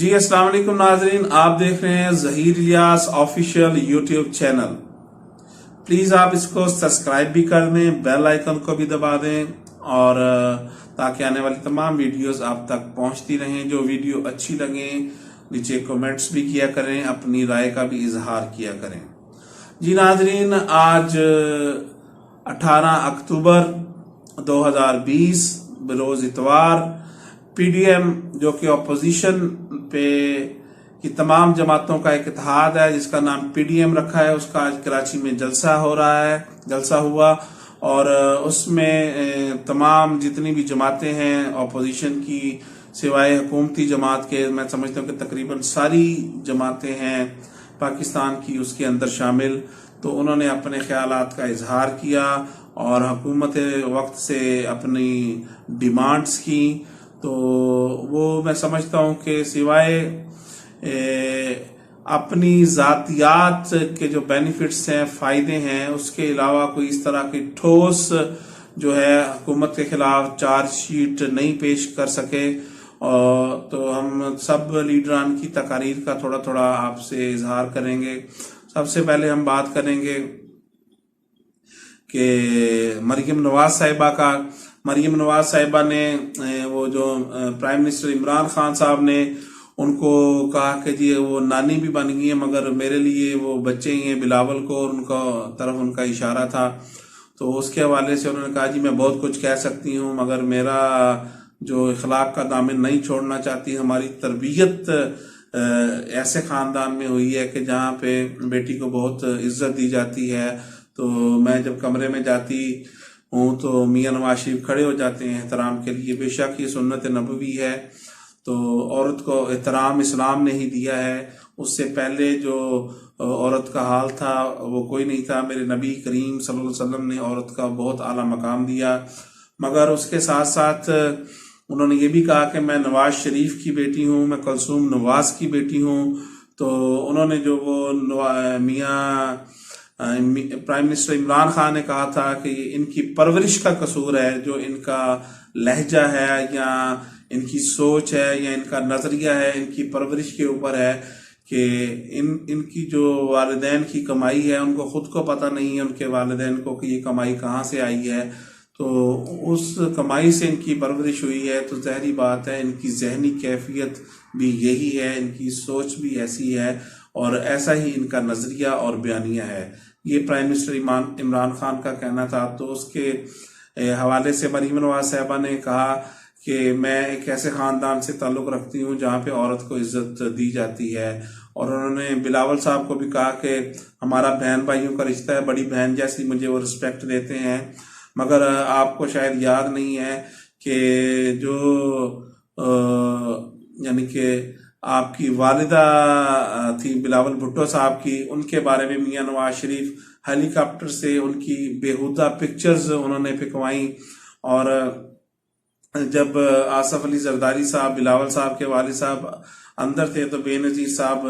जी अस्सलाम वालेकुम नाजरीन, आप देख रहे हैं Zaheer Ilyas official YouTube channel. Please आप इसको सब्सक्राइब भी कर दें, बेल आइकन को भी दबा दें और ताकि आने वाली तमाम वीडियोस आप तक पहुंचती रहें। जो वीडियो अच्छी लगे नीचे कमेंट्स भी किया करें, अपनी राय का भी इजहार किया करें। जी नाजरीन, आज 18 अक्टूबर 2020 रोज इतवार पीडीएम जो कि अपोजिशन पे की तमाम जमातों का एक इत्तेहाद है जिसका नाम पीडीएम रखा है, उसका आज कराची में जलसा हो रहा है, जलसा हुआ और उसमें तमाम जितनी भी जमातें हैं अपोजिशन की सिवाय हुकूमती जमात के, मैं समझता हूँ कि तकरीबन सारी जमातें हैं पाकिस्तान की उसके अंदर शामिल। तो उन्होंने अपने ख्यालात का इजहार किया और हुकूमत वक्त से अपनी डिमांड्स की। तो वो मैं समझता हूँ कि सिवाय अपनी जातियात के जो बेनिफिट्स हैं, फायदे हैं, उसके अलावा कोई इस तरह की ठोस जो है हुकूमत के खिलाफ चार्जशीट नहीं पेश कर सके। तो हम सब लीडरान की तकारीर का थोड़ा थोड़ा आपसे इजहार करेंगे। सबसे पहले हम बात करेंगे कि मरियम नवाज साहिबा का। मरियम नवाज साहिबा ने वो जो प्राइम मिनिस्टर इमरान खान साहब ने उनको कहा कि जी वो नानी भी बन गई है मगर मेरे लिए वो बच्चे ही हैं, बिलावल को, और उनका तरफ उनका इशारा था। तो उसके हवाले से उन्होंने कहा जी मैं बहुत कुछ कह सकती हूँ मगर मेरा जो इखलाक का दामन नहीं छोड़ना चाहती। हमारी तरबियत ऐसे खानदान में हुई है कि जहाँ पे बेटी को बहुत इज्जत दी जाती है। तो मैं जब कमरे में जाती हूँ तो मियाँ नवाज शरीफ खड़े हो जाते हैं एहतराम के लिए। बेशक ये सुन्नत नबवी है, तो औरत को एहतराम इस्लाम ने ही दिया है। उससे पहले जो औरत का हाल था वो कोई नहीं था। मेरे नबी करीम सल्लल्लाहु अलैहि वसल्लम ने औरत का बहुत आला मकाम दिया। मगर उसके साथ साथ उन्होंने ये भी कहा कि मैं नवाज शरीफ की बेटी हूँ, मैं कुलसूम नवाज की बेटी हूँ। तो उन्होंने जो वो मियाँ प्राइम मिनिस्टर इमरान खान ने कहा था कि इनकी परवरिश का कसूर है, जो इनका लहजा है या इनकी सोच है या इनका नजरिया है, इनकी परवरिश के ऊपर है कि इनकी जो वालिदैन की कमाई है उनको खुद को पता नहीं है उनके वालिदैन को कि ये कमाई कहाँ से आई है। तो उस कमाई से इनकी परवरिश हुई है। तो ज़ाहिरी बात है इनकी जहनी कैफियत भी यही है, इनकी सोच भी ऐसी है और ऐसा ही इनका नजरिया और बयानिया है। ये प्राइम मिनिस्टर इमरान खान का कहना था। तो उसके हवाले से मरीम नवाज साहिबा ने कहा कि मैं एक ऐसे खानदान से ताल्लुक़ रखती हूँ जहाँ पे औरत को इज्जत दी जाती है। और उन्होंने बिलावल साहब को भी कहा कि हमारा बहन भाइयों का रिश्ता है, बड़ी बहन जैसी मुझे वो रिस्पेक्ट देते हैं। मगर आपको शायद याद नहीं है कि जो यानी कि आपकी वालिदा थी बिलावल भुट्टो साहब की, उनके बारे में मियाँ नवाज शरीफ हेलीकॉप्टर से उनकी बेहुदा पिक्चर्स उन्होंने फिकवाई। और जब आसफ अली जरदारी साहब बिलावल साहब के वालिद साहब अंदर थे तो बेनजीर साहब,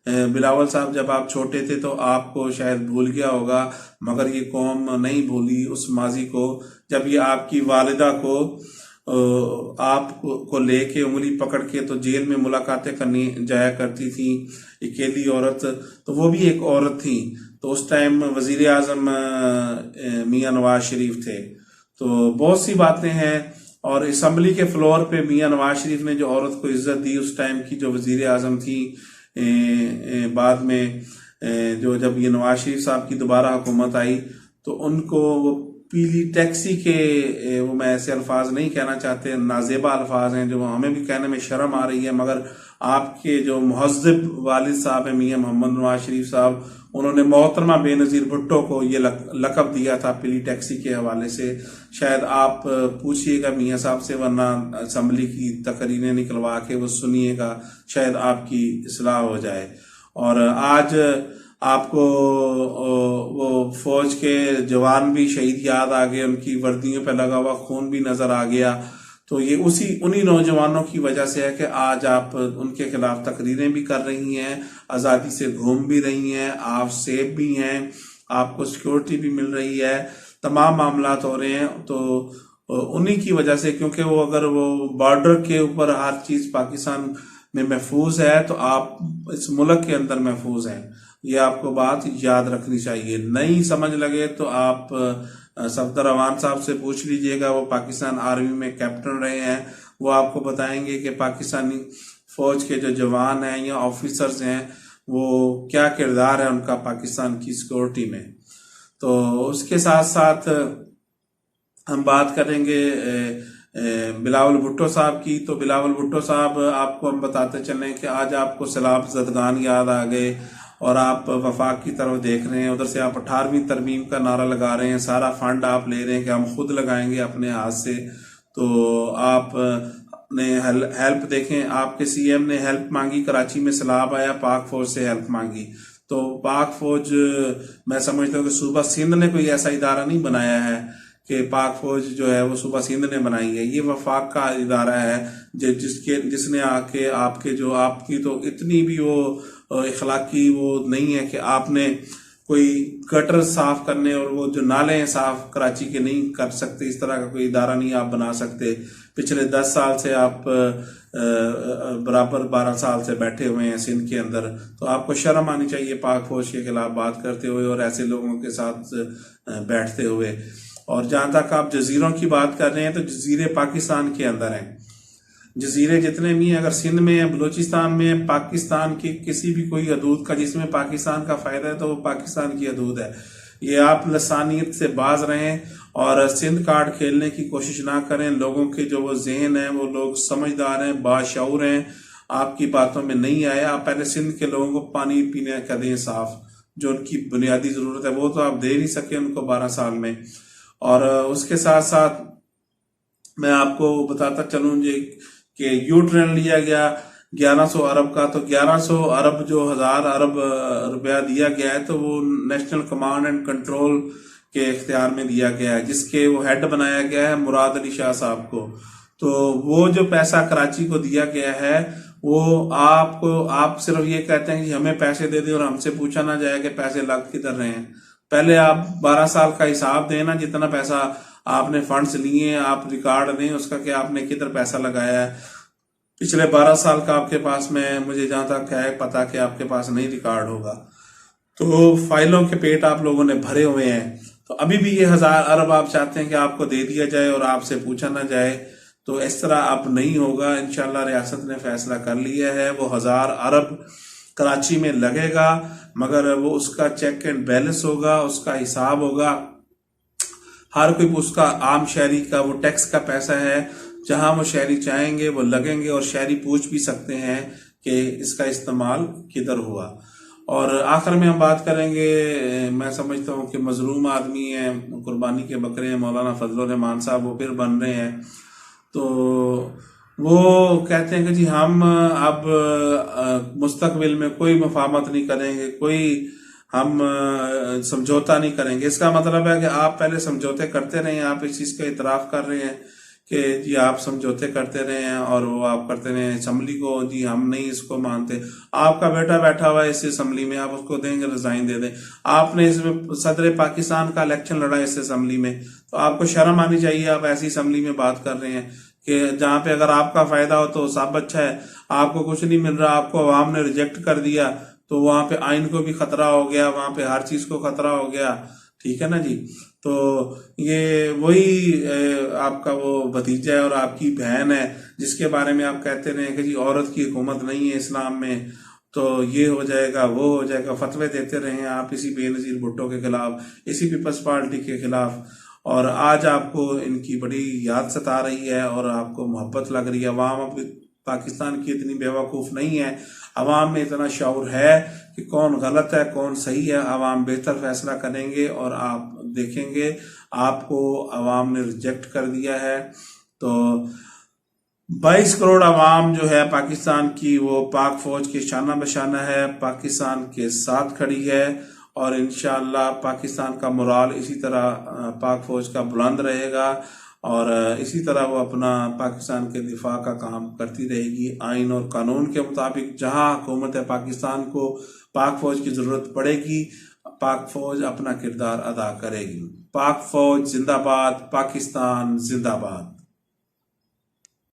बिलावल साहब जब आप छोटे थे तो आपको शायद भूल गया होगा मगर ये कौम नहीं भूली उस माजी को जब ये आपकी वालिदा को आपको लेके उंगली पकड़ के तो जेल में मुलाकातें करनी जाया करती थी, अकेली औरत। तो वो भी एक औरत थी। तो उस टाइम वजीर आजम मियाँ नवाज शरीफ थे। तो बहुत सी बातें हैं। और असम्बली के फ्लोर पे मियाँ नवाज शरीफ ने जो औरत को इज्जत दी उस टाइम की जो वजीर आजम थी, बाद में जो जब ये नवाज शरीफ साहब की दोबारा हुकूमत आई तो उनको वो पीली टैक्सी के, वो मैं ऐसे अल्फाज नहीं कहना चाहते, नाजेबा अल्फाज हैं जो हमें भी कहने में शर्म आ रही है, मगर आपके जो मुहज़्ज़िब वालिद साहब हैं मियाँ मोहम्मद नवाज शरीफ साहब, उन्होंने मोहतरमा बेनज़ीर भुट्टो को ये लक़ब दिया था पीली टैक्सी के हवाले से। शायद आप पूछिएगा मियाँ साहब से, वरना असम्बली की तकरीरें निकलवा के वो सुनिएगा, शायद आपकी इस्लाह हो जाए। और आज आपको वो फौज के जवान भी शहीद याद आ गए, उनकी वर्दियों पे लगा हुआ खून भी नजर आ गया। तो ये उन्हीं नौजवानों की वजह से है कि आज आप उनके खिलाफ तकरीरें भी कर रही हैं, आज़ादी से घूम भी रही हैं, आप सेफ भी हैं, आपको सिक्योरिटी भी मिल रही है, तमाम मामलात हो रहे हैं। तो उन्हीं की वजह से, क्योंकि वो अगर वो बॉर्डर के ऊपर हर चीज पाकिस्तान में महफूज है तो आप इस मुल्क के अंदर महफूज हैं। ये आपको बात याद रखनी चाहिए। नहीं समझ लगे तो आप सफदर अवान साहब से पूछ लीजिएगा, वो पाकिस्तान आर्मी में कैप्टन रहे हैं। वो आपको बताएंगे कि पाकिस्तानी फौज के जो जवान हैं या ऑफिसर्स हैं वो क्या किरदार है उनका पाकिस्तान की सिक्योरिटी में। तो उसके साथ साथ हम बात करेंगे बिलावल भुट्टो साहब की। तो बिलावल भुट्टो साहब, आपको हम बताते चलें कि आज आपको सैलाब ज़दगान याद आ गए और आप वफाक की तरफ देख रहे हैं। उधर से आप 18वीं तरमीम का नारा लगा रहे हैं, सारा फंड आप ले रहे हैं कि हम खुद लगाएंगे अपने हाथ से। तो आप ने हेल्प देखें, आपके सीएम ने हेल्प मांगी, कराची में सैलाब आया, पाक फौज से हेल्प मांगी। तो पाक फौज, मैं समझता हूँ कि सूबा सिंध ने कोई ऐसा इदारा नहीं बनाया है कि पाक फौज जो है वो सूबा सिंध ने बनाई है। ये वफाक का इदारा है जिसने आके आपके जो आपकी तो इतनी भी वो इखलाकी वो नहीं है कि आपने कोई गटर साफ करने और वो जो नाले हैं साफ कराची के नहीं कर सकते। इस तरह का कोई इदारा नहीं आप बना सकते। पिछले 10 साल से आप बराबर 12 साल से बैठे हुए हैं सिंध के अंदर। तो आपको शर्म आनी चाहिए पाक फौज के खिलाफ बात करते हुए और ऐसे लोगों के साथ बैठते हुए। और जहां तक आप जजीरों की बात कर रहे हैं तो जजीरे पाकिस्तान के अंदर हैं। जजीरे जितने भी हैं, अगर सिंध में है, बलूचिस्तान में है, पाकिस्तान की किसी भी कोई हदूद का जिसमें पाकिस्तान का फायदा है तो वो पाकिस्तान की हदूद है। ये आप लसानियत से बाज रहें और सिंध कार्ड खेलने की कोशिश ना करें। लोगों के जो वो जहन है वो लोग समझदार हैं, बाशऊर हैं, आपकी बातों में नहीं आए। आप पहले सिंध के लोगों को पानी पीने का दें साफ, जो उनकी बुनियादी जरूरत है वो तो आप दे नहीं सके उनको 12 साल में। और उसके साथ साथ मैं आपको बताता चलूं जी कि यू टर्न लिया गया 1100 अरब का। तो 1100 अरब जो 1000 अरब रुपया दिया गया है तो वो नेशनल कमांड एंड कंट्रोल के इख्तियार में दिया गया है, जिसके वो हेड बनाया गया है मुराद अली शाह साहब को। तो वो जो पैसा कराची को दिया गया है वो आप सिर्फ ये कहते हैं कि हमें पैसे दे दें और हमसे पूछा ना जाए कि पैसे लग किधर रहे हैं। पहले आप 12 साल का हिसाब देना, जितना पैसा आपने फंड्स लिए आप रिकॉर्ड दें उसका कि आपने किधर पैसा लगाया है। पिछले 12 साल का आपके पास में, मुझे जहां तक है पता कि आपके पास नहीं रिकॉर्ड होगा। तो फाइलों के पेट आप लोगों ने भरे हुए हैं। तो अभी भी ये 1000 अरब आप चाहते हैं कि आपको दे दिया जाए और आपसे पूछा ना जाए, तो इस तरह अब नहीं होगा। इंशाल्लाह रियासत ने फैसला कर लिया है, वो 1000 अरब कराची में लगेगा, मगर वो उसका चेक एंड बैलेंस होगा, उसका हिसाब होगा। हर कोई उसका आम शहरी का वो टैक्स का पैसा है, जहां वो शहरी चाहेंगे वो लगेंगे और शहरी पूछ भी सकते हैं कि इसका इस्तेमाल किधर हुआ। और आखिर में हम बात करेंगे, मैं समझता हूँ कि मजलूम आदमी है, कुर्बानी के बकरे हैं, मौलाना फजल रहमान साहब वो फिर बन रहे हैं। तो वो कहते हैं कि जी हम अब मुस्तकबिल में कोई मुफाहमत नहीं करेंगे, कोई हम समझौता नहीं करेंगे। इसका मतलब है कि आप पहले समझौते करते रहे हैं, आप इस चीज का इतराफ कर रहे हैं कि जी आप समझौते करते रहे हैं और वो आप करते रहे हैं असम्बली को, जी हम नहीं इसको मानते। आपका बेटा बैठा हुआ है इस असम्बली में, आप उसको देंगे रिजाइन दे दें। आपने इसमें सदर पाकिस्तान का इलेक्शन लड़ा इस असम्बली में, तो आपको शर्म आनी चाहिए। आप ऐसी असम्बली में बात कर रहे हैं कि जहां पे अगर आपका फायदा हो तो सब अच्छा है, आपको कुछ नहीं मिल रहा, आपको अवाम ने रिजेक्ट कर दिया, तो वहां पे आइन को भी खतरा हो गया, वहां पे हर चीज को खतरा हो गया। ठीक है ना जी। तो ये वही आपका वो भतीजा है और आपकी बहन है जिसके बारे में आप कहते रहे कि जी औरत की हुकूमत नहीं है इस्लाम में, तो ये हो जाएगा वो हो जाएगा, फतवे देते रहे आप इसी बेनजीर भुट्टो के खिलाफ, इसी पीपल्स पार्टी के खिलाफ। और आज आपको इनकी बड़ी याद सता रही है और आपको मोहब्बत लग रही है। अवाम अब पाकिस्तान की इतनी बेवकूफ नहीं है, अवाम में इतना शऊर है कि कौन गलत है कौन सही है। अवाम बेहतर फैसला करेंगे और आप देखेंगे आपको अवाम ने रिजेक्ट कर दिया है। तो 22 करोड़ अवाम जो है पाकिस्तान की वो पाक फौज के शाना बशाना है, पाकिस्तान के साथ खड़ी है और इंशाअल्लाह पाकिस्तान का मोराल इसी तरह पाक फौज का बुलंद रहेगा और इसी तरह वो अपना पाकिस्तान के दिफा का काम करती रहेगी। आइन और कानून के मुताबिक जहां हुकूमत पाकिस्तान को पाक फौज की जरूरत पड़ेगी, पाक फौज अपना किरदार अदा करेगी। पाक फौज जिंदाबाद, पाकिस्तान जिंदाबाद।